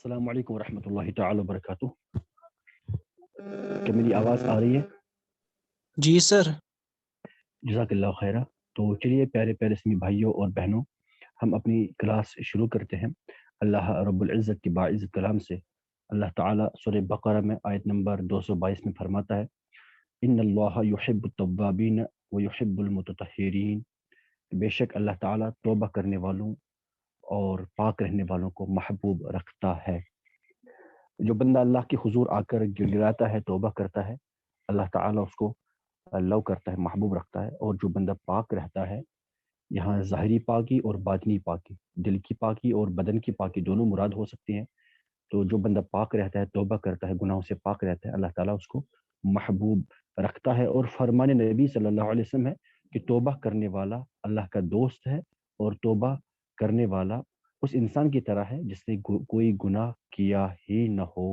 السلام علیکم ورحمۃ اللہ تعالی وبرکاتہ. کیا میری آواز آ رہی ہے؟ جی سر. جزاک اللہ خیرہ. تو چلیے پیارے پیارے اسلامی بھائیوں اور بہنوں، ہم اپنی کلاس شروع کرتے ہیں. اللہ رب العزت کے باعزت کلام سے اللہ تعالیٰ سورہ بقرہ میں آیت نمبر 222 میں فرماتا ہے، ان اللہ یحب التوابین ویحب المتطہرین. بے شک اللہ تعالیٰ توبہ کرنے والوں اور پاک رہنے والوں کو محبوب رکھتا ہے. جو بندہ اللہ کے حضور آ کر گڑگڑاتا ہے، توبہ کرتا ہے، اللہ تعالیٰ اس کو لو کرتا ہے، محبوب رکھتا ہے. اور جو بندہ پاک رہتا ہے، یہاں ظاہری پاکی اور باطنی پاکی، دل کی پاکی اور بدن کی پاکی دونوں مراد ہو سکتی ہیں. تو جو بندہ پاک رہتا ہے، توبہ کرتا ہے، گناہوں سے پاک رہتا ہے، اللہ تعالیٰ اس کو محبوب رکھتا ہے. اور فرمان نبی صلی اللہ علیہ وسلم ہے کہ توبہ کرنے والا اللہ کا دوست ہے، اور توبہ کرنے والا اس انسان کی طرح ہے جس نے کوئی گناہ کیا ہی نہ ہو.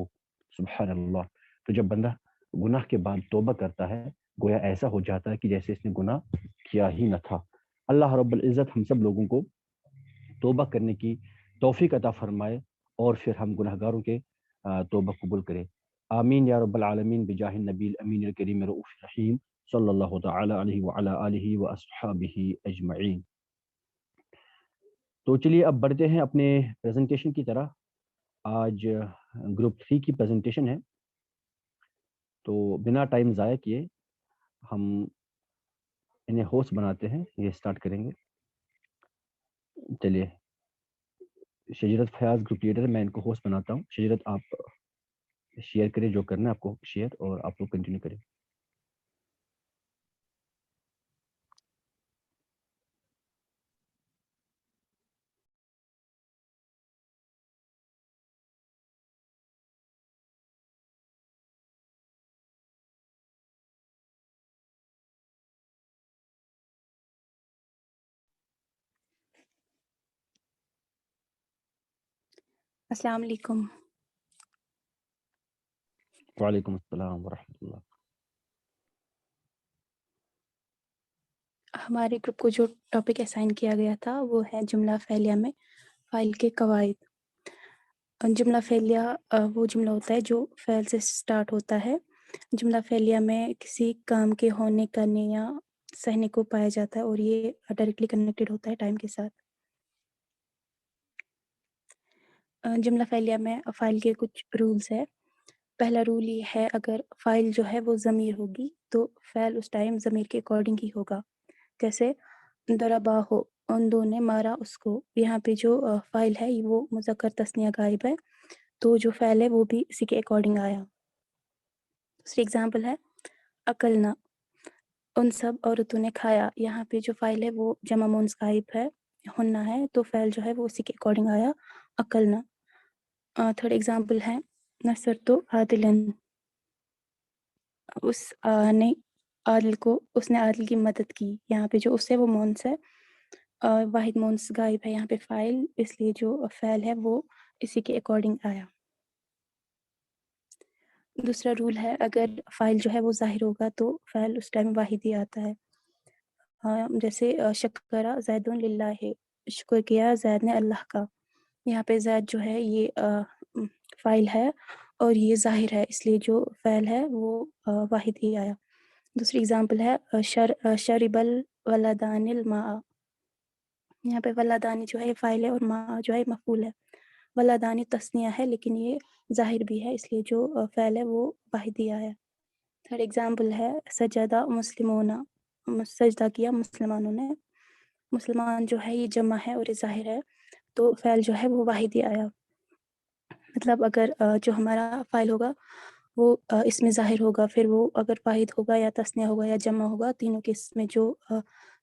سبحان اللہ. تو جب بندہ گناہ کے بعد توبہ کرتا ہے، گویا ایسا ہو جاتا ہے کہ جیسے اس نے گناہ کیا ہی نہ تھا. اللہ رب العزت ہم سب لوگوں کو توبہ کرنے کی توفیق عطا فرمائے، اور پھر ہم گناہ گاروں کے توبہ قبول کرے. آمین یا رب العالمین بجاہ النبی الامین الکریم رؤوف الرحیم صلی اللہ تعالی علیہ وعلی آلہ واصحابہ اجمعین. تو چلیے اب بڑھتے ہیں اپنے پریزنٹیشن کی طرح. آج گروپ 3 کی پریزنٹیشن ہے، تو بنا ٹائم ضائع کیے ہم انہیں ہوسٹ بناتے ہیں. یہ سٹارٹ کریں گے. چلیے شجرت فیاض گروپ لیڈر، میں ان کو ہوسٹ بناتا ہوں. شجرت آپ شیئر کریں، جو کرنا ہے آپ کو شیئر، اور آپ لوگ کنٹینیو کریں. السلام علیکم. وعلیکم السلام ورحمۃ اللہ. ہمارے گروپ کو جو ٹاپک اسائن کیا گیا تھا وہ ہے جملہ فعلیہ میں فاعل کے قواعد. جملہ فعلیہ وہ جملہ ہوتا ہے جو فعل سے سٹارٹ ہوتا ہے. جملہ فعلیہ میں کسی کام کے ہونے، کرنے یا سہنے کو پایا جاتا ہے، اور یہ ڈائریکٹلی کنیکٹڈ ہوتا ہے ٹائم کے ساتھ. جملہ فعلیہ میں فاعل کے کچھ رولز ہے. پہلا رول یہ ہے، اگر فاعل جو ہے وہ ضمیر ہوگی تو فعل اس ٹائم ضمیر کے اکارڈنگ ہی ہوگا. جیسے ضربا ہو، ان دو نے مارا اس کو. یہاں پہ جو فاعل ہے وہ مذکر تثنیہ غائب ہے، تو جو فعل ہے وہ بھی اسی کے اکارڈنگ آیا. دوسری اگزامپل ہے اکلنا، ان سب عورتوں نے کھایا. یہاں پہ جو فاعل ہے وہ جمع مؤنث غائب ہے، ہننا ہے، تو فعل جو ہے وہ اسی کے اکارڈنگ آیا، اکلنا. تھرڈ اگزامپل ہے نصر تو عادلن، اس نے عادل کو، اس نے عادل کی مدد کی. یہاں پہ جو اس ہے وہ مؤنث ہے، واحد مؤنث غائب ہے یہاں پہ فاعل، اس لیے جو فعل ہے وہ اسی کے اکارڈنگ آیا. دوسرا رول ہے، اگر فاعل جو ہے وہ ظاہر ہوگا تو فعل اس ٹائم واحد ہی آتا ہے. جیسے شکرا زید للہ، شکر کیا زید نے اللہ کا. یہاں پہ زید جو ہے یہ فاعل ہے اور یہ ظاہر ہے، اس لیے جو فعل ہے وہ واحد ہی آیا. دوسری اگزامپل ہے شرب الولدان الماء. یہاں پہ ولدانی جو ہے فاعل ہے اور ماء جو ہے مفعول ہے. ولدانی تثنیہ ہے لیکن یہ ظاہر بھی ہے، اس لیے جو فعل ہے وہ واحد ہی آیا. تھرڈ اگزامپل ہے سجدہ مسلمون، سجدہ کیا مسلمانوں نے. مسلمان جو ہے یہ جمع ہے اور یہ ظاہر ہے، تو فعل جو ہے وہ واحد ہی آیا. مطلب اگر جو ہمارا فاعل ہوگا وہ اس میں ظاہر ہوگا، پھر وہ اگر واحد ہوگا یا تثنیہ ہوگا یا جمع ہوگا، تینوں کے اس میں جو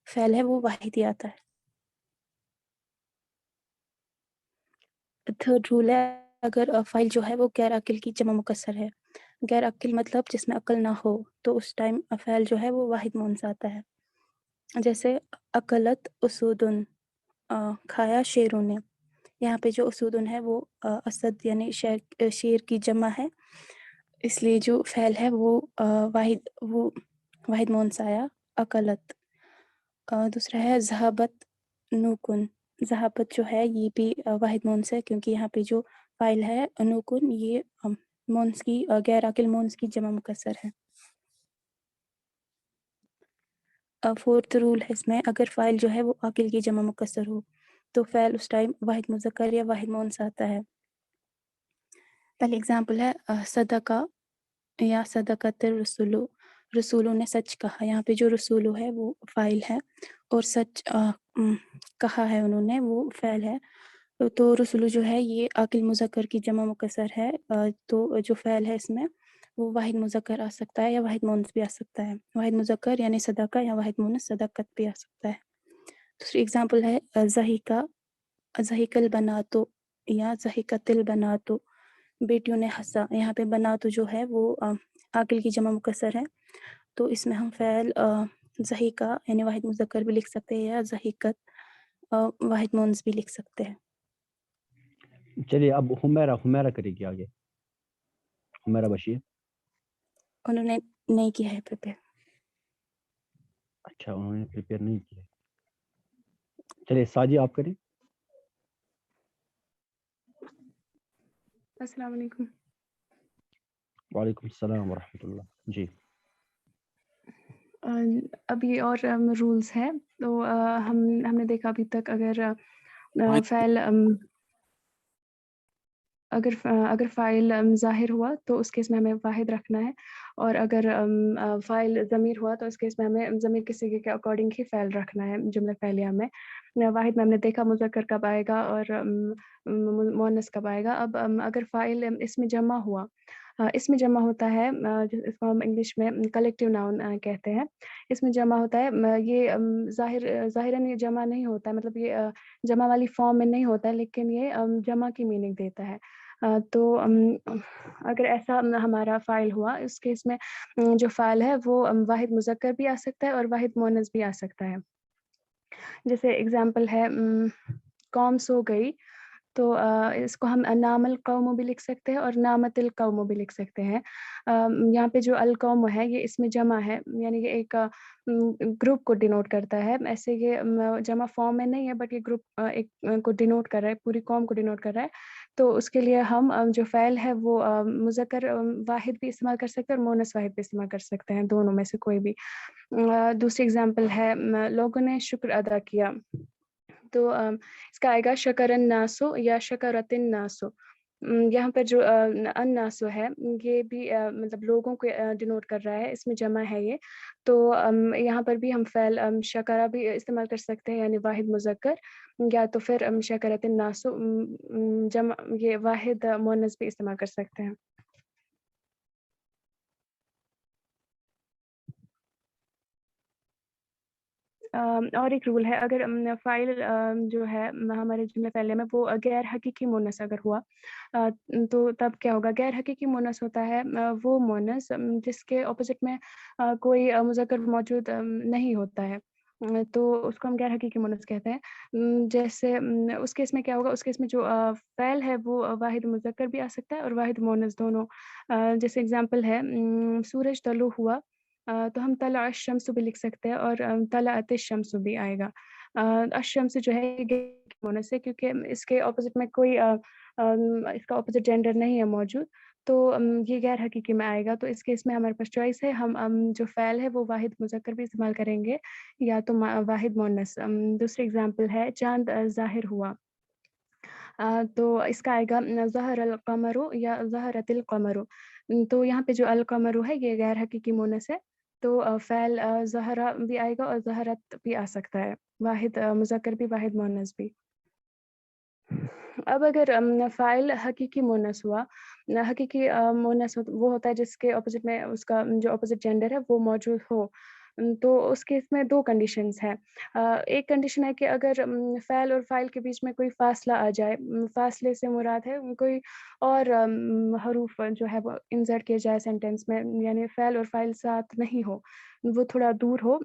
فعل ہے وہ واحد ہی آتا ہے. تھرڈ رول ہے، اگر فاعل جو ہے وہ غیر عاقل کی جمع مکسر ہے. غیر عاقل مطلب جس میں عقل نہ ہو، تو اس ٹائم فعل جو ہے وہ واحد مؤنث آتا ہے. جیسے اکلت اسودن، کھایا شیروں نے. یہاں پہ جو اسودن ہے وہ اسد یعنی شیر کی جمع ہے، اس لیے جو فعل ہے وہ واحد مؤنث آیا، اکلت. دوسرا ہے ذہابت نوکن. ذہابت جو ہے یہ بھی واحد مؤنث ہے، کیونکہ یہاں پہ جو फ़ाइल है नूकुन, ये मोन्स की गैर आकिल मोन्स की जमा मुकस्सर है। फोर्थ रूल है इसमें, अगर फ़ाइल जो है वो आकिल की जमा मुकस्सर हो तो फ़ैल उस टाइम वाहिद मुज़क्कर या वाहिद मोन्स आता है। पहले एग्ज़ाम्पल है सदका या सदकतर रसूलु, रसूलों ने सच कहा। यहाँ पे जो रसूलु है वो फ़ाइल है और सच कहा है उन्होंने वो फ़ैल है। तो रसूलु जो है ये आकिल मुज़क्कर की जमा मुकस्सर है। तो जो फ़ैल है इसमें वो वाहिद मुज़क्कर आ सकता है या वाहिद मोनस भी आ सकता है। वाहिद मुज़क्कर यानी सदका या वाहिद मोनस सदकत भी आ सकता है। दूसरी एग्ज़ाम्पल है ज़हीका, ज़हीकल बनातो या ज़हीकतिल बनातो, बेटियों ने हँसा। यहाँ पे बनातो जो है वो आकिल की जमा मुकस्सर है, तो इसमें हम फ़ैल ज़हीका यानी वाहिद मुज़क्कर भी लिख सकते हैं या ज़हीकत वाहिद मोनस भी लिख सकते हैं। चलिए अब हुमैरा करेगी आगे। हुमैरा बशीर। उन्होंने नहीं किया है प्रिपेयर। अच्छा, उन्होंने प्रिपेयर नहीं किया। चलिए साजी आप करें। अस्सलाम वालेकुम। वालेकुम सलाम व रहमतुल्लाह। जी। अब ये और रूल्स हैं, तो हमने देखा अभी तक अगर फ़ैल अगर फ़ाइल ज़ाहिर हुआ तो उस केस में हमें वाहिद रखना है, और अगर फ़ाइल ज़मीर हुआ तो उस केस में हमें ज़मीर के सिगे के अकॉर्डिंग ही फ़ैल रखना है जुमला फ़ैलिया में। वाहिद में हमने देखा मुज़क्कर कब आएगा और मुअन्नस कब आएगा। अब अगर फ़ाइल इसमें जमा हुआ, इसमें जमा होता है इसको हम इंग्लिश में कलेक्टिव नाउन कहते हैं। इसमें जमा होता है ये ज़ाहिरन ये जमा नहीं होता है, मतलब ये जमा वाली फ़ॉर्म में नहीं होता है, लेकिन ये जमा की मीनिंग देता है। तो अगर ऐसा हमारा फ़ाइल हुआ, इस केस में जो फ़ाइल है वो वाहिद मुज़क्कर भी आ सकता है और वाहिद मुअन्नस भी आ सकता है। जैसे एग्ज़ाम्पल है कौम सो गई, तो इसको हम नामल कौम भी लिख सकते हैं और नामतिल कौम भी लिख सकते हैं। यहाँ पे जो अल कौम है ये इसमें जमा है, यानी कि एक ग्रुप को डिनोट करता है। ऐसे ये जमा फॉर्म में नहीं है, बट ये ग्रुप एक को डिनोट कर रहा है, पूरी कौम को डिनोट कर रहा है। तो उसके लिए हम जो फ़ैल है वो मुज़क्कर वाहिद भी इस्तेमाल कर सकते हैं और मुअन्नस वाहिद भी इस्तेमाल कर सकते हैं, दोनों में से कोई भी। दूसरी एग्ज़ाम्पल है लोगों ने शुक्र अदा किया, तो इसका आएगा शकरन नासो या शकरतिन नासो। यहाँ पर जो अन्नासो है ये भी मतलब लोगों को डिनोट कर रहा है, इसमें जमा है ये। तो यहाँ पर भी हम फ़ैल शकरा भी इस्तेमाल कर सकते हैं, यानी वाहिद मुज़क्कर, या तो फिर शकरतिन नासो जमा ये वाहिद मुअन्नस भी इस्तेमाल कर सकते हैं। और एक रूल है, अगर फ़ाइल जो है हमारे जुमले फ़ैलिया में वो गैर हकीकी मुअन्नस अगर हुआ, तो तब क्या होगा? गैर हकीकी मुअन्नस होता है वो मुअन्नस जिसके ऑपोज़िट में कोई मुज़क्कर मौजूद नहीं होता है। तो उसको हम गैर हकीकी मुअन्नस कहते हैं। जैसे उस केस में क्या होगा? उस केस में जो फ़ैल है वो वाहिद मुज़क्कर भी आ सकता है और वाहिद मुअन्नस दोनों। जैसे एग्ज़ाम्पल है सूरज तलु हुआ, तो हम तला अश-शम्स भी लिख सकते हैं और तलअत अश-शम्स भी आएगा। अश-शम्स जो है ये मुअन्नस है, क्योंकि इसके ऑपोज़िट में कोई इसका ऑपोज़िट जेंडर नहीं है मौजूद, तो ये गैर हकीकी में आएगा। तो इस केस में हमारे पास चॉइस है, हम जो फ़ैल है वो वाहिद मुज़क्कर भी इस्तेमाल करेंगे या तो वाहिद मुअन्नस। दूसरी एग्ज़ाम्पल है चाँद ज़ाहिर हुआ, तो इसका आएगा ज़हरल क़मरु या ज़हरतिल क़मरु। तो यहाँ पे जो अल क़मरु है ये गैर हकीकी मुअन्नस है, तो फ़ैल ज़हरा भी आएगा और ज़हरत भी आ सकता है, वाहिद मुज़क्कर भी वाहिद मुअन्नस भी। अब अगर फ़ाइल हकीकी मुअन्नस हुआ, हकीकी मुअन्नस वो होता है जिसके ऑपोज़िट में उसका जो ऑपोज़िट जेंडर है वो मौजूद हो। तो उस केस में 2 कंडीशंस हैं। एक कंडीशन है कि अगर फ़ैल और फ़ाइल के बीच में कोई फ़ासला आ जाए, फ़ासले से मुराद है कोई और हरूफ जो है वो इंसर्ट किए जाए सेंटेंस में, यानी फ़ैल और फ़ाइल साथ नहीं हो, वो थोड़ा दूर हो,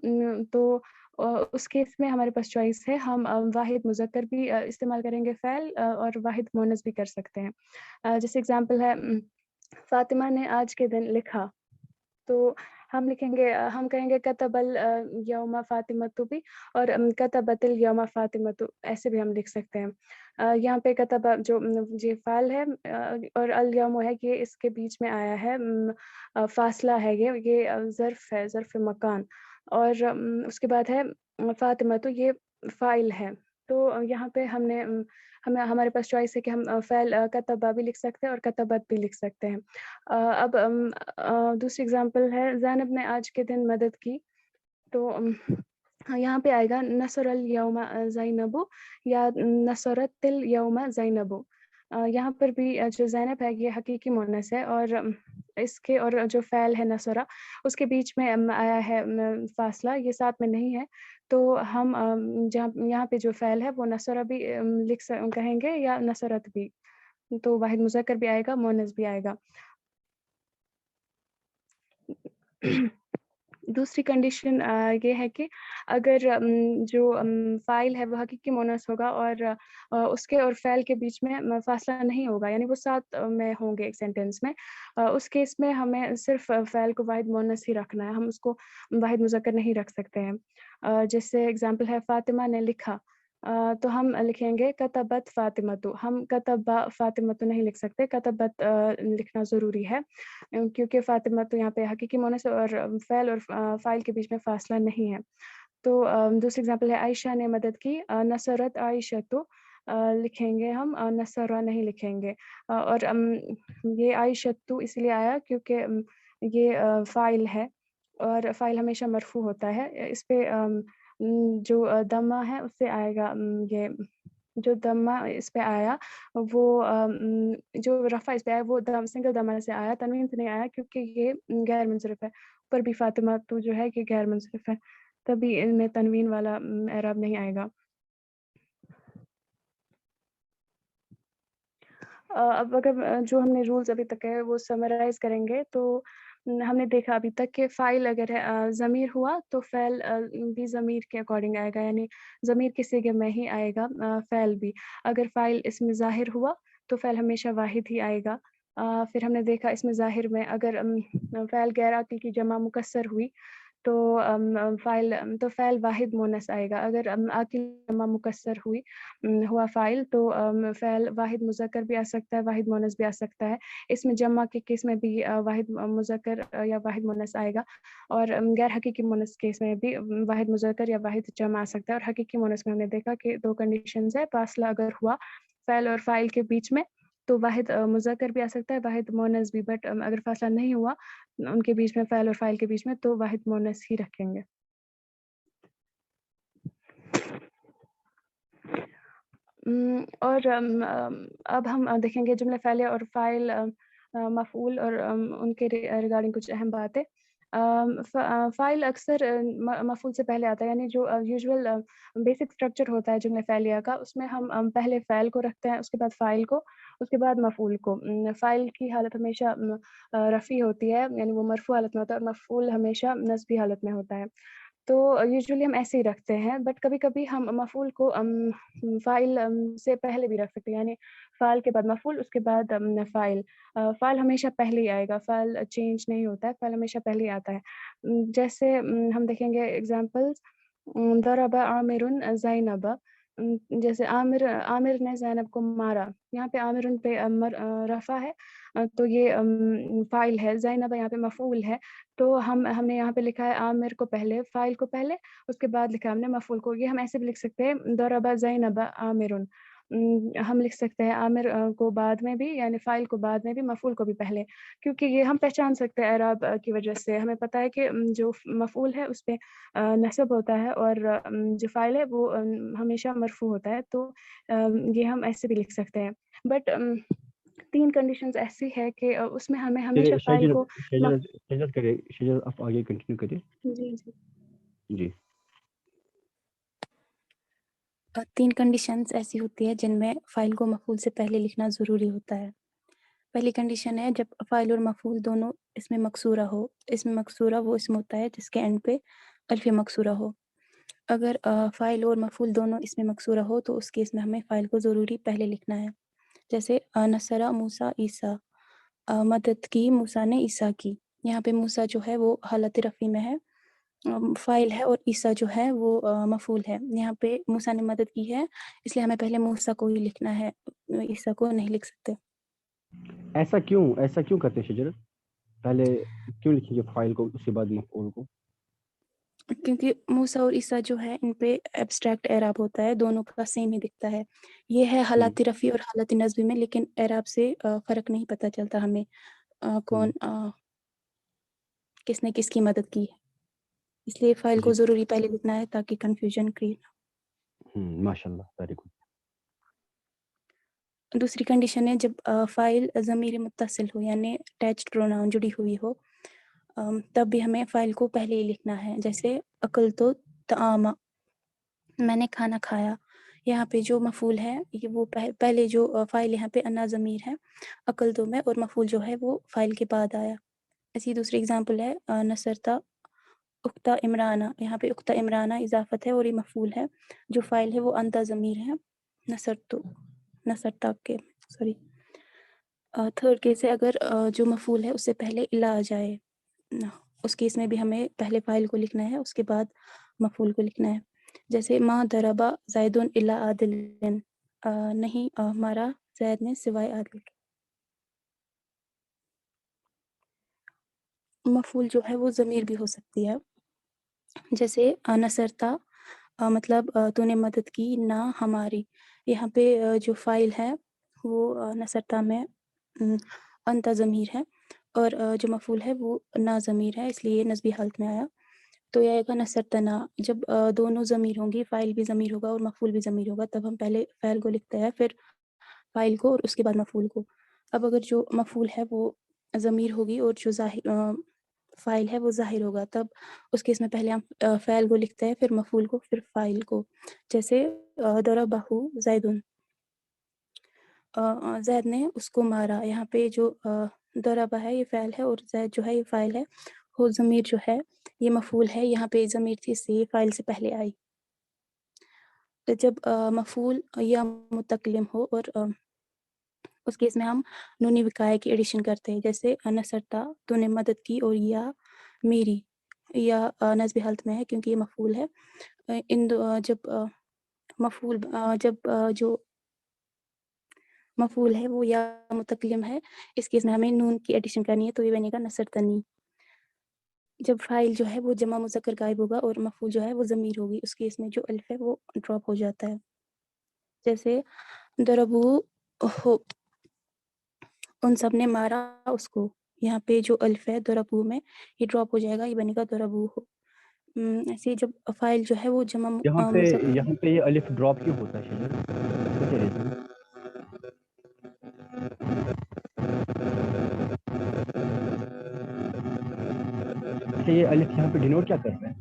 तो उस केस में हमारे पास चॉइस है, हम वाहिद मुज़क्कर भी इस्तेमाल करेंगे फ़ैल और वाहिद मुअन्नस भी कर सकते हैं। जैसे एग्ज़ाम्पल है फ़ातिमा ने आज के दिन लिखा, तो ہم کہیں گے کتبل یوم فاطمۃ بھی، اور کتبت الیوم فاطمۃ ایسے بھی ہم لکھ سکتے ہیں۔ یہاں پہ کتب جو یہ فعل ہے اور الیوم ہے، یہ اس کے بیچ میں آیا ہے، فاصلہ ہے، یہ ظرف ہے، ظرف مکان، اور اس کے بعد ہے فاطمۃ، یہ فاعل ہے۔ تو یہاں پہ ہمارے پاس چوائس ہے کہ ہم فعل کتبہ بھی لکھ سکتے ہیں اور کتبت بھی لکھ سکتے ہیں۔ اب دوسری اگزامپل ہے زینب نے آج کے دن مدد کی، تو یہاں پہ آئے گا نصر الیوم زینب یا نصرت الیوم زینب۔ یہاں پر بھی جو زینب ہے یہ حقیقی مؤنث ہے، اور اس کے اور جو فعل ہے نصرہ اس کے بیچ میں آیا ہے فاصلہ، یہ ساتھ میں نہیں ہے، تو ہم یہاں پہ جو فعل ہے وہ نصرہ بھی کہیں گے یا نصرت بھی، تو واحد مذکر بھی آئے گا، مؤنث بھی آئے گا۔ دوسری کنڈیشن یہ ہے کہ اگر جو فاعل ہے وہ حقیقی مؤنث ہوگا اور اس کے اور فعل کے بیچ میں فاصلہ نہیں ہوگا، یعنی وہ ساتھ میں ہوں گے ایک سینٹینس میں، اس کیس میں ہمیں صرف فعل کو واحد مؤنث ہی رکھنا ہے، ہم اس کو واحد مذکر نہیں رکھ سکتے ہیں۔ جیسے اگزامپل ہے فاطمہ نے لکھا، تو ہم لکھیں گے کتبت فاطمۃ، ہم کتبہ فاطمۃ نہیں لکھ سکتے، کتبت لکھنا ضروری ہے، کیونکہ فاطمۃ یہاں پہ حقیقی مؤنث اور فعل اور فاعل کے بیچ میں فاصلہ نہیں ہے۔ تو دوسری اگزامپل ہے عائشہ نے مدد کی، نصرت عائشۃ لکھیں گے ہم، نصرہ نہیں لکھیں گے، اور یہ عائشۃ اس لیے آیا کیونکہ یہ فاعل ہے اور فاعل ہمیشہ مرفوع ہوتا ہے، اس پہ جو دمہ ہے اس سے آئے گا، یہ جو دمہ اس پہ آیا وہ جو رفع اس پہ آیا وہ سنگل دمہ سے آیا، تنوین سے نہیں آیا، کیونکہ یہ غیر منصرف ہے، اوپر بھی فاطمہ تو جو ہے کہ غیر منصرف ہے، تبھی ان میں تنوین والا اعراب نہیں آئے گا۔ اب اگر جو ہم نے رولز ابھی تک ہے وہ سمرائز کریں گے، تو ہم نے دیکھا ابھی تک کہ فاعل اگر ہے ضمیر ہوا تو فعل بھی ضمیر کے اکارڈنگ آئے گا، یعنی ضمیر کے صیغے میں ہی آئے گا فعل بھی۔ اگر فاعل اس میں ظاہر ہوا تو فعل ہمیشہ واحد ہی آئے گا۔ پھر ہم نے دیکھا اس میں ظاہر میں اگر فعل غیر عاقل کی جمع مکسر ہوئی تو فعل واحد مؤنث آئے گا، اگر عاقل جمع مکسر ہوا فاعل تو فعل واحد مذکر بھی آ سکتا ہے، واحد مؤنث بھی آ سکتا ہے، اس میں جمع کے کیس میں بھی واحد مذکر یا واحد مؤنث آئے گا، اور غیر حقیقی مؤنث کیس میں بھی واحد مذکر یا واحد جمع آ سکتا ہے، اور حقیقی مؤنث میں ہم نے دیکھا کہ دو کنڈیشنز ہے، فاصلہ اگر ہوا فعل اور فاعل کے بیچ میں تو واحد مذکر بھی آ سکتا ہے، واحد مؤنث بھی، بٹ اگر فاصلہ نہیں ہوا ان کے بیچ میں فعل اور فاعل کے بیچ میں تو واحد مؤنث ہی رکھیں گے۔ اور اب ہم دیکھیں گے جملہ فعلیہ اور فاعل مفعول اور ان کے ریگارڈنگ کچھ اہم باتیں۔ فاعل اکثر مفعول سے پہلے آتا ہے، یعنی جو یوزول بیسک اسٹرکچر ہوتا ہے جملہ فعلیہ کا، اس میں ہم پہلے فاعل کو رکھتے ہیں، اس کے بعد فاعل کو، اس کے بعد مفعول کو۔ فاعل کی حالت ہمیشہ رفیع ہوتی ہے، یعنی وہ مرفوع حالت میں ہوتا ہے، اور مفعول ہمیشہ نصبی حالت میں ہوتا ہے، تو یوزولی ہم ایسے ہی رکھتے ہیں، بٹ کبھی کبھی ہم مفعول کو فاعل سے پہلے بھی رکھ سکتے ہیں، یعنی فاعل کے بعد مفعول، اس کے بعد فاعل۔ فاعل ہمیشہ پہلے ہی آئے گا، فاعل چینج نہیں ہوتا ہے، فاعل ہمیشہ پہلے ہی آتا ہے۔ جیسے ہم دیکھیں گے ایگزامپلز، ضرب عامر زینب، جیسے عامر نے زینب کو مارا، یہاں پہ عامر پہ رفع ہے تو یہ فاعل ہے، زینب یہاں پہ مفعول ہے، تو ہم نے یہاں پہ لکھا ہے عامر کو پہلے، فاعل کو پہلے، اس کے بعد لکھا ہم نے مفعول کو۔ یہ ہم ایسے بھی لکھ سکتے ہیں ضرب زینب عامر، ہم لکھ سکتے ہیں عامر کو بعد میں بھی، یعنی فاعل کو بعد میں بھی، مفعول کو بھی پہلے، کیونکہ یہ ہم پہچان سکتے ہیں اعراب کی وجہ سے، ہمیں پتہ ہے کہ جو مفعول ہے اس پہ نصب ہوتا ہے، اور جو فاعل ہے وہ ہمیشہ مرفوع ہوتا ہے، تو یہ ہم ایسے بھی لکھ سکتے ہیں، بٹ 3 کنڈیشنز ایسی ہے کہ اس میں ہمیں ہمیشہ فاعل کو شجرت آپ آگے کنٹینیو کریں۔ جی جی 3 کنڈیشنز ایسی ہوتی ہے جن میں فاعل کو مفعول سے پہلے لکھنا ضروری ہوتا ہے۔ پہلی کنڈیشن ہے جب فاعل اور مفعول دونوں اس میں مکسورہ ہو، اس میں مکسورہ وہ اسم ہوتا ہے جس کے اینڈ پہ الف مکسورہ ہو۔ اگر فاعل اور مفعول دونوں اس میں مکسورہ ہو تو اس کیس میں ہمیں فاعل کو ضروری پہلے لکھنا ہے، جیسے نصر موسیٰ عیسیٰ، مدد کی موسیٰ نے عیسیٰ کی، यहाँ पे मूसा जो है वो हालत रफ़ी में है, फ़ाइल है, और ईसा जो है वो मफ़ूल है। यहाँ पे मूसा ने मदद की है, इसलिए हमें पहले मूसा को ही लिखना है, ईसा को नहीं लिख सकते। ऐसा क्यों करते हैं शजरत? पहले क्यों लिखेंगे फ़ाइल को, उसके बाद मफ़ऊल को? क्योंकि मूसा और ईसा जो है इन पे एब्स्ट्रैक्ट एराब होता है, दोनों का सेम ही दिखता है। ये है हालात रफ़ी और हालत नज़्म में, लेकिन एराब से फ़र्क नहीं पता चलता हमें कौन किसने किसकी मदद की है। इसलिए फ़ाइल को जी। ज़रूरी पहले लिखना है ताकि कन्फ्यूजन क्रिएट माशाल्लाह, वेरी गुड। दूसरी कंडीशन है जब फ़ाइल ज़मीर मुत्तसिल हो, यानी अटैच्ड प्रोनाउन जुड़ी हुई हो, तब भी हमें फ़ाइल को पहले ही लिखना है। जैसे अकल तो तआमा, मैंने खाना खाया। यहाँ पे जो मफ़ूल है ये वो पहले जो फ़ाइल यहाँ पे अना ज़मीर है, अकल तो में, और मफ़ूल जो है वो फ़ाइल के बाद आया। ऐसी दूसरी एग्ज़ाम्पल है नसरता उख्ता इमराना, यहाँ पे उख्ता इमराना इज़ाफ़त है और ये मफ़ूल है, जो फ़ाइल है वो अंता ज़मीर है, नसरता के सॉरी। थर्ड केस है अगर जो मफ़ूल है उससे पहले इला आ जाए, उस केस में भी हमें पहले फ़ाइल को लिखना है, उसके बाद मफ़ूल को लिखना है। जैसे मा दरबा ज़ैदुन इला आदिलिन, नहीं मारा ज़ैद ने सिवाय आदिल के। मफ़ूल जो है वो ज़मीर भी हो सकती है, जैसे नसरता मतलब तूने मदद की ना हमारी। यहाँ पे जो फ़ाइल है वो नसरता में अंता ज़मीर है, और जो मफ़ूल है वो ना ज़मीर है, इसलिए ये नस्बी हालत में आया। तो ये आएगा नसरतना। जब दोनों ज़मीर होंगी, फ़ाइल भी ज़मीर होगा और मफ़ूल भी ज़मीर होगा, तब हम पहले फ़ाइल को लिखते हैं, फिर फ़ाइल को, और उसके बाद मफ़ूल को। अब अगर जो मफ़ूल है वो ज़मीर होगी और जो फ़ाइल है वो ज़ाहिर होगा, तब उस केस में पहले हम फ़ाइल को लिखते हैं, फिर मफ़ूल को, फिर फ़ाइल को। जैसे दरबहु ज़ैदुन, ज़ैद ने उसको मारा। यहाँ पे जो दरबा है ये फ़ाइल है, और ज़ैद जो है ये फ़ाइल है। हो ज़मीर जो है ये मफ़ूल है, यहाँ पे ज़मीर थी इसलिए ये फ़ाइल से पहले आई। तो जब मफ़ूल या मुतकल्लिम हो, और उस केस में हम नूनी विकाया की एडिशन करते हैं। जैसे नसरता तूने मदद की, और या मेरी, या नस्ब हालत में है क्योंकि ये मफ़ूल है। जब मफ़ूल जब जो मफ़ूल है वो या मुतकल्लिम है, इस केस में हमें नून की एडिशन करनी है, तो ये बनेगा नसरतनी। जब फ़ाइल जो है वो जमा मुज़क्कर गायब होगा और मफ़ूल जो है वो ज़मीर होगी, उस केस में जो अलिफ़ है वो ड्रॉप हो जाता है। जैसे दरबू हो, उन सब ने मारा उसको। यहाँ पे जो अलिफ़ है दरबू में ये ड्रॉप हो जाएगा, ये बनेगा दरबू हो। ऐसे ही जब फ़ाइल जो है वो जमा मुज़क्कर, यहाँ पे ये अलिफ ड्रॉप क्यों होता है शजरत? क्या रीज़न? अच्छा, ये अलिफ यहाँ पे डिनोट क्या कर रहा है?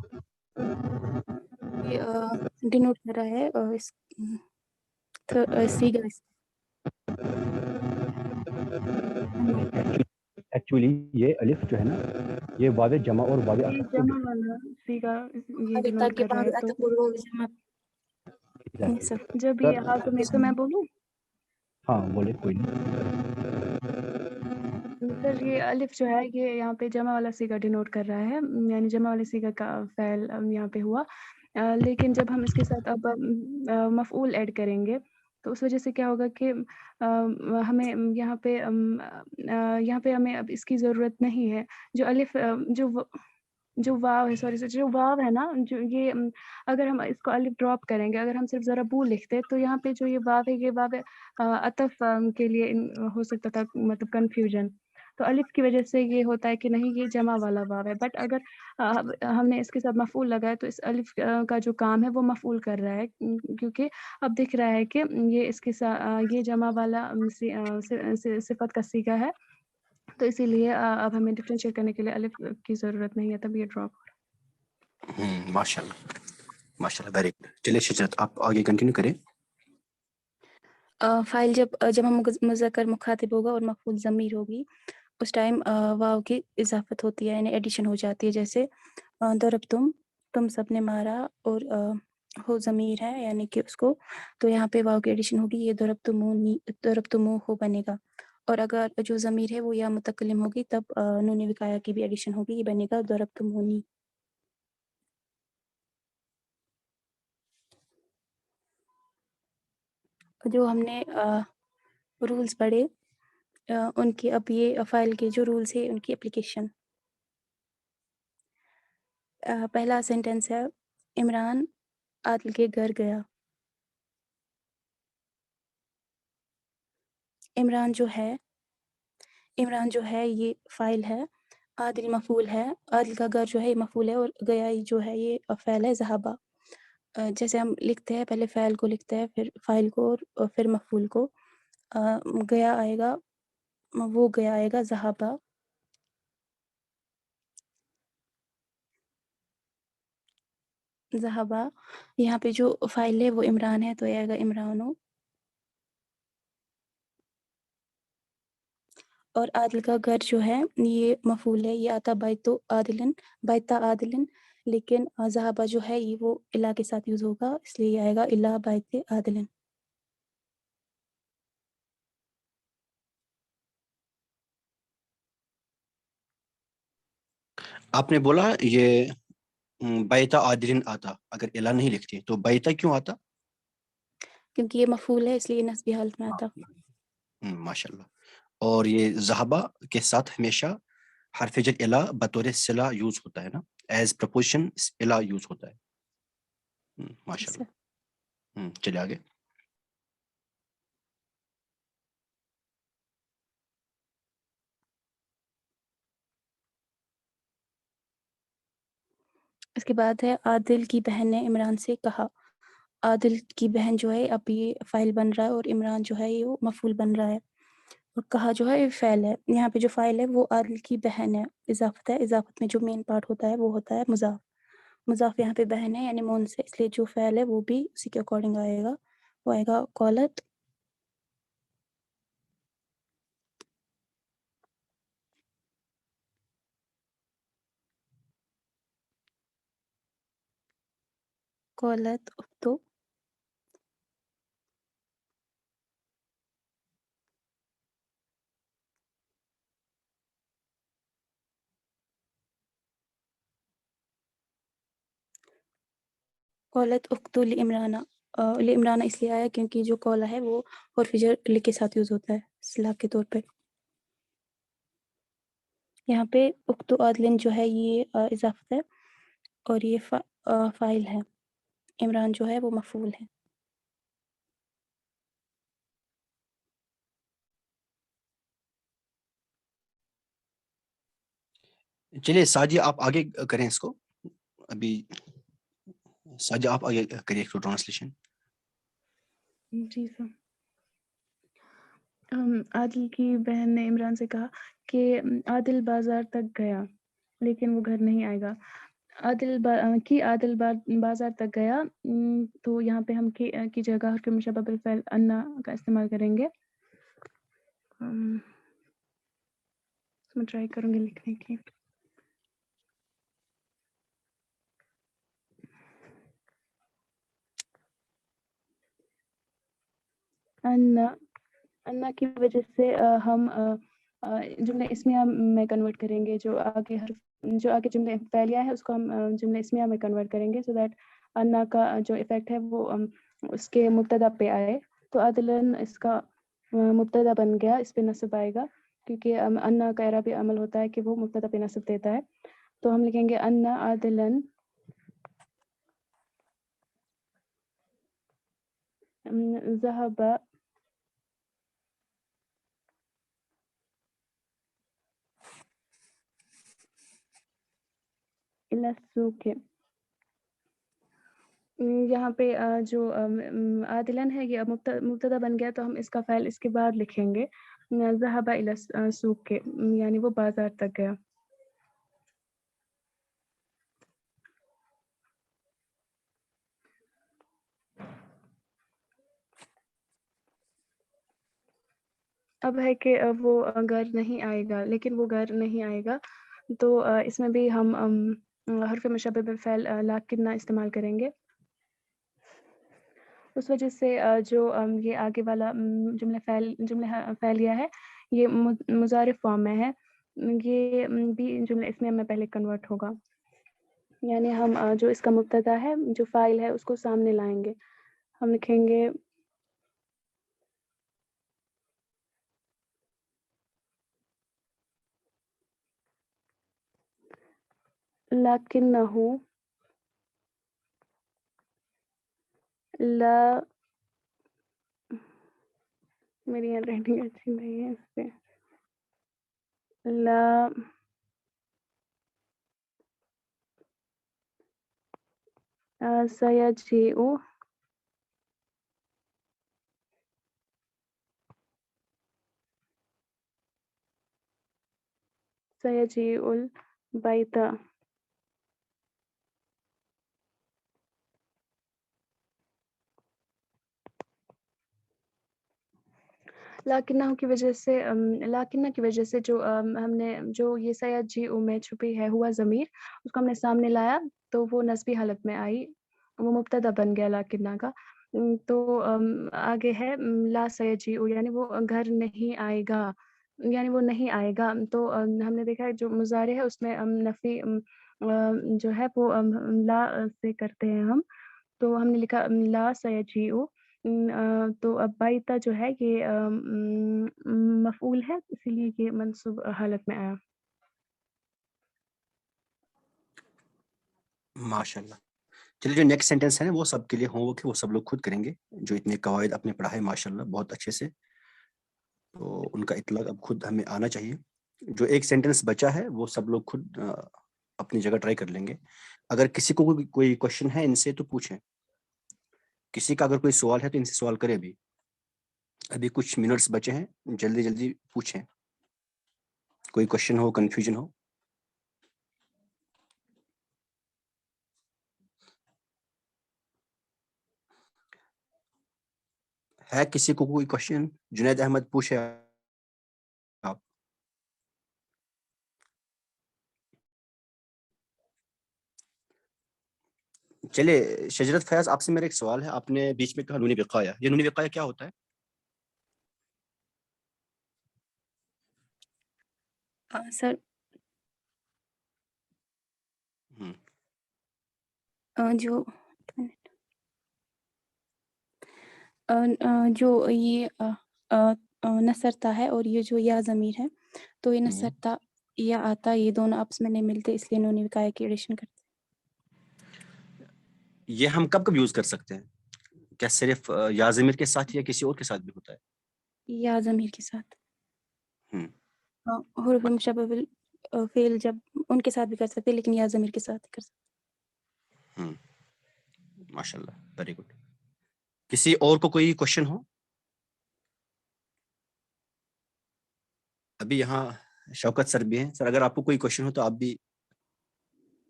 ये डिनोट कर रहा है इस सीगा एक्चुअली ये अलिफ जो है ना, ये वावे जमा और वावे ये अतफ को जमा वाला सीगा ये डिनोट ताकि कर रहा है। तो ये सब जब ये हाँ, तो मैं बोलूँ? हाँ, बोले कोई नहीं। सर ये अलिफ जो है ये यहाँ पे जमा वाला सीगा डिनोट कर रहा है, यानी जमा वाले सीगा का फ़ैल यहाँ पे हुआ। लेकिन जब हम इसके साथ अब मफ़ऊल ऐड करेंगे, तो उस वज़ह से क्या होगा कि हमें यहाँ पे हमें अब इसकी ज़रूरत नहीं है। जो अलिफ जो वाव है, जो वाव है ना, जो ये अगर हम इसको अलिफ ड्रॉप करेंगे, अगर हम सिर्फ़ ज़रा बू लिखते, तो यहाँ पे जो ये वाव है, ये वाव अतफ़ के लिए हो सकता था, मतलब कन्फ्यूज़न। तो अलिफ की वज़ह से ये होता है कि नहीं, ये जमा वाला वाव है। बट अगर हमने इसके साथ मफ़ऊल लगाया, तो इस अलिफ का जो काम है वो मफ़ऊल कर रहा है, क्योंकि अब दिख रहा है कि ये जमा वाला सिफ़त का सीगा है, तो इसीलिए अब हमें डिफ़रेंशिएट करने के लिए अलिफ की ज़रूरत नहीं है, तब ये ड्रॉप हो रहा है। माशाल्लाह वेरी गुड। चलिए शजरत आप आगे कंटिन्यू करें। फ़ाइल जब जमा मुज़क्कर मुख़ातिब होगा और मफ़ऊल ज़मीर होगी, उस टाइम वाव की इज़ाफ़त होती है, यानी एडिशन हो जाती है। जैसे दरबतुम, तुम सब ने मारा, और हो ज़मीर है यानी कि उसको, तो यहाँ पे वाव की एडिशन होगी, ये दरबतुमूनी, दरबतुमूहु बनेगा। और अगर जो ज़मीर है वो या मुतकल्लिम होगी तब नून विकाया की भी एडिशन होगी, ये बनेगा दरबतुमूनी। जो हमने रूल्स पढ़े उनके अब ये फ़ाइल के जो रूल्स है उनकी एप्लीकेशन। पहला सेंटेंस है इमरान आदिल के घर गया। इमरान जो है ये फ़ाइल है, आदिल मफ़ूल है, आदिल का घर जो है ये मफ़ूल है और गया जो है ये फ़ेल है ज़हाबा। जैसे हम लिखते हैं पहले फ़ेल को लिखते हैं फिर फ़ाइल को और फिर मफ़ूल को। गया आएगा, वो गया आएगा ज़हाबा। ज़हाबा यहाँ पे जो फ़ाइल है वो इमरान है तो ये आएगा इमरानो। और आदिल का घर जो है ये मफ़ूल है, ये आता बैतो आदिलन, बैता आदिलन, लेकिन ज़हाबा जो है ये वो इला के साथ यूज़ होगा इसलिए ये आएगा इला बैते आदिलन। आपने बोला ये बैता आदिलिन आता, अगर इला नहीं लिखती तो बैता क्यों आता? क्योंकि ये मफ़ूल है इसलिए नस्बी हालत में आता। माशाल्लाह। और ये ज़हाबा के साथ हमेशा हर्फ जर इला बतौर सिला यूज होता है ना, एज प्रपोजिशन इला यूज होता है। माशाल्लाह। चलिए आगे। इसके बाद है आदिल की बहन ने इमरान से कहा। आदिल की बहन जो है अब ये फ़ाइल बन रहा है और इमरान जो है ये वो मफ़ूल बन रहा है और कहा जो है ये फ़ेल है। यहाँ पे जो फ़ाइल है वो आदिल की बहन है, इज़ाफ़त है, इज़ाफ़त में जो मेन पार्ट होता है वो होता है मुज़ाफ़। मुज़ाफ़ यहाँ पे बहन है यानी मून से, इसलिए जो फ़ेल है वो भी उसी के अकॉर्डिंग आएगा, वो आएगा क़ालत। क़ालत उख्तो। क़ालत उख्तो लिइमराना। लिइमराना इसलिए आया क्योंकि जो क़ौला है वो हर्फ़ जर लि के साथ यूज़ होता है सिला के तौर पे। यहाँ पे उख्तो आदिलिन जो है ये इज़ाफ़त है और ये फ़ाइल है। इमरान जो है वो मफ़ूल है। चलिए साजिया आप आगे करें इसको। अभी साजिया आप आगे करिए इसको ट्रांसलेशन। जी सर। आदिल की बहन ने इमरान से कहा कि आदिल बाजार तक गया लेकिन वो घर नहीं आएगा। आदिल बाजार तक गया, तो यहाँ पे हम की जगह हर्फ मुशब्बह बिल फ़इल अन्ना का इस्तेमाल करेंगे। मैं ट्राई करूँगी लिखने की। अन्ना की वजह से हम जुमला इस्मिया में कन्वर्ट करेंगे। जो आगे जुमला फ़ैलिया है उसको हम जुमला इस्मिया में कन्वर्ट करेंगे सो दैट अन्ना का जो इफ़ेक्ट है वो उसके मुब्तदा पे आए। तो आदिलन इसका मुब्तदा बन गया, इस पे नस्ब आएगा क्योंकि अन्ना का इराबी अमल होता है कि वो मुब्तदा पे नस्ब देता है। तो हम लिखेंगे अन्ना आदिलन ज़हबा इला सूक़। यहाँ पे जो आदिलन है ये मुब्तदा बन गया तो हम इसका फ़ाइल इसके बाद लिखेंगे ज़हबा इला सूक़, यानी वो बाज़ार तक गया। अब है कि वो घर नहीं आएगा, लेकिन वो घर नहीं आएगा तो इसमें भी हम हर्फ मुशब्बह बिल फ़इल लाकिन्ना इस्तेमाल करेंगे। उस वजह से जो ये आगे वाला जुमला फ़ैलिया है یہ مضارع فارم میں ہے، یہ بھی جملہ اسمیہ میں پہلے کنورٹ ہوگا، یعنی ہم جو اس کا مبتدا ہے جو فاعل ہے اس کو سامنے لائیں گے. ہم لکھیں گے لکنہ لا، میری ہینڈ رائٹنگ اچھی نہیں ہے اس پہ، لا سیجیء البیت. لاکنہ کی وجہ سے جو ہم نے جو یہ سیجیء میں چھپی ہے ہوا ضمیر، اس کو ہم نے سامنے لایا تو وہ نصبی حالت میں آئی، وہ مبتدا بن گیا لاکنہ کا. تو آگے ہے لا سیجیء، یعنی وہ گھر نہیں آئے گا، یعنی وہ نہیں آئے گا. تو ہم نے دیکھا ہے جو مضارع ہے اس میں نفی جو ہے وہ لا سے کرتے ہیں ہم، تو ہم نے لکھا لا سیجیء. تو اب بائتا جو ہے یہ مفعول ہے، اسی لیے یہ منصوب حالت میں آیا. ماشاء اللہ. چلیے جو نیکسٹ سینٹینس ہے نا وہ سب کے لیے ہوم ورک ہے، وہ سب لوگ خود کریں گے جو اتنے قواعد اپنے پڑھا ہے ماشاء اللہ بہت اچھے سے، تو ان کا اطلاق اب خود ہمیں آنا چاہیے. جو ایک سینٹینس بچا ہے وہ سب لوگ خود اپنی جگہ ٹرائی کر لیں گے. اگر کسی کو کوئی کوشچن ہے ان سے تو پوچھیں، کسی کا اگر کوئی سوال ہے تو ان سے سوال کرے. ابھی کچھ منٹس بچے ہیں، جلدی جلدی پوچھیں، کوئی کوشچن ہو کنفیوژن ہو. ہے کسی کو کوئی کوشچن؟ جنید احمد پوچھے آپ. چلے شجرت فیاض، آپ سے میرا ایک سوال ہے. آپ نے بیچ میں کہا نون وقایا، یہ نون وقایا کیا ہوتا ہے؟ سر جو یہ نصرتا ہے اور یہ جو یا ضمیر ہے، تو یہ نصرتا یا آتا، یہ دونوں آپس میں نہیں ملتے، اس لیے نون وقایا کی ایڈیشن کرتے ہیں. یہ ہم کب کب یوز کر سکتے ہیں؟ کیا صرف یا ضمیر کے ساتھ یا کسی اور کے ساتھ بھی ہوتا ہے؟ یا ضمیر کے ساتھ. حروف مشبہ بالفعل جب ان کے ساتھ بھی کر سکتے ہیں، لیکن یا ضمیر کے ساتھ کر سکتے ہیں. ماشاء اللہ، ویری گڈ. کسی اور کو کوئی کوشچن ہو؟ ابھی یہاں شوکت سر بھی ہیں. سر اگر آپ کو کوئی کوشچن ہو تو آپ بھی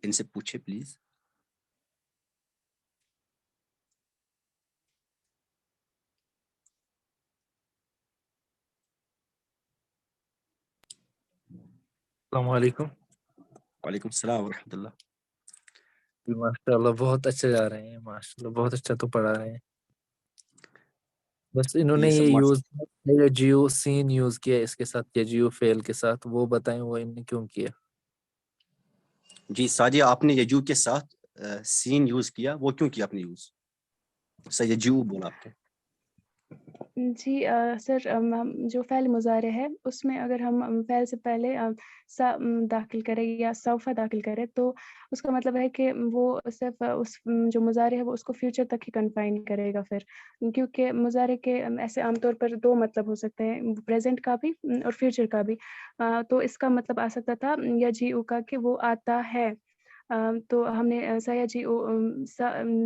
ان سے پوچھیں پلیز. السلام علیکم. وعلیکم السلام ورحمۃ اللہ. ماشاء اللہ بہت اچھے جا رہے ہیں، ماشاء اللہ بہت اچھا تو پڑھا رہے ہیں. بس انہوں نے یہ سب یہ یوز یجیو سین یوز کیا اس کے ساتھ، یجیو فعل کے ساتھ، وہ بتائیں وہ ان نے کیوں کیا؟ جی سعدیہ، آپ نے یجو کے ساتھ سین یوز کیا، وہ کیوں کیا آپ نے یوز؟ سیجو بولا آپ نے. جی سر، جو فعل مضارع ہے اس میں اگر ہم فعل سے پہلے سا داخل کریں یا سوفا داخل کریں تو اس کا مطلب ہے کہ وہ صرف اس جو مضارع ہے وہ اس کو فیوچر تک ہی کنفائن کرے گا پھر، کیونکہ مضارع کے ایسے عام طور پر دو مطلب ہو سکتے ہیں، پریزنٹ کا بھی اور فیوچر کا بھی. تو اس کا مطلب آ سکتا تھا یا جی او کا کہ وہ آتا ہے، تو ہم نے سا یا جی او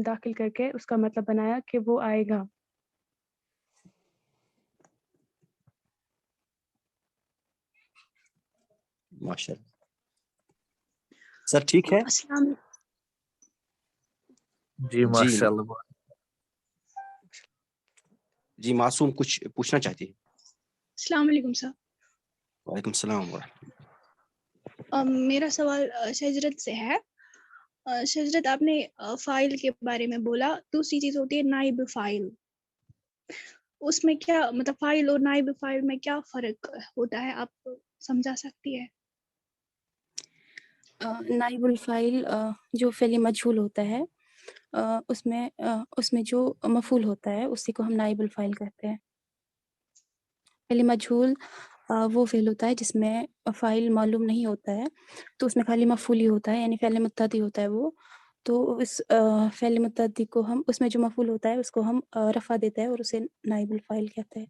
داخل کر کے اس کا مطلب بنایا کہ وہ آئے گا. ماشاء اللہ. سر ٹھیک ہے. السلام جی ماشاء اللہ. جی معصوم کچھ پوچھنا چاہتی ہے. السلام علیکم سر. وعلیکم السلام ورحمۃ اللہ. میرا سوال شجرت سے ہے. شجرت، آپ نے فائل کے بارے میں بولا، دوسری چیز ہوتی ہے نائب فائل. उसमें क्या मतलब फाइल और नाइब फाइल में क्या फर्क होता है, आप समझा सकती है? नाइबुल फ़ाइल जो फ़ेल मजहूल होता है, उसमें जो मफ़ूल होता है उसी को हम नाइबुल फ़ाइल कहते हैं। फ़ेल मजहूल वो फ़ेल होता है जिसमें फ़ाइल मालूम नहीं होता है, तो उसमें खाली मफ़ूल ही होता है, यानी फ़ेल मुत्तदी होता है वो। तो इस फ़ेल मुत्तदी को हम, उसमें जो मफ़ूल होता है उसको हम रफ़ा देते हैं और उसे नाइबुल फ़ाइल कहते हैं।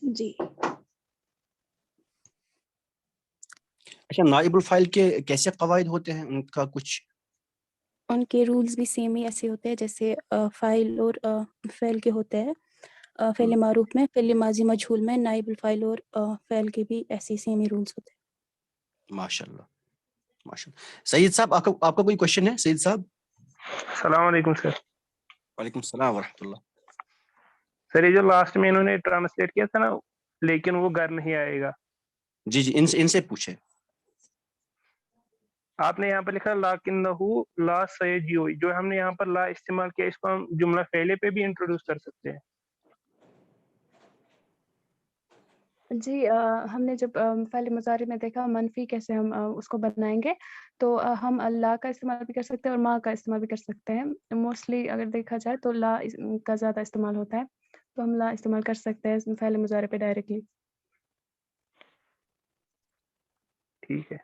जी। अच्छा, नाइबुल फाइल के कैसे कवायद होते हैं, उनका कुछ? उनके रूल्स भी सेम ही ऐसे होते हैं जैसे फ़ाइल और फ़ेल के होते हैं। फ़ेल मारूफ़ में, फ़ेल माज़ी मजहूल में, नाइबुल फ़ाइल और फ़ेल के भी ऐसे सेम ही रूल्स होते हैं। माशाल्लाह, माशाल्लाह। सईद साहब, आपका कोई क्वेश्चन है सईद साहब? सलाम अलैकुम सर। वालेकुम सलाम व रहमतुल्लाह। सर ये जो लास्ट में इन्होंने ट्रांसलेट किया था ना, लेकिन वो घर नहीं आएगा, जी जी, इनसे पूछे। आपने यहाँ पर लिखा लाकिन्नहु ला सयजिउ, जो हमने यहाँ पर ला इस्तेमाल किया, इसको हम जुमला फेले पे भी इंट्रोड्यूस कर सकते हैं। जी, हमने जब फ़ेल मुज़ारी में देखा मनफ़ी कैसे हम उसको बनाएँगे, तो हम ला का इस्तेमाल भी कर सकते हैं और मा का इस्तेमाल भी कर सकते हैं। मोस्टली अगर देखा जाए तो ला का ज़्यादा इस्तेमाल होता है, तो हम ला इस्तेमाल कर सकते हैं फ़ेल मुज़ारी पे डायरेक्टली। ठीक है।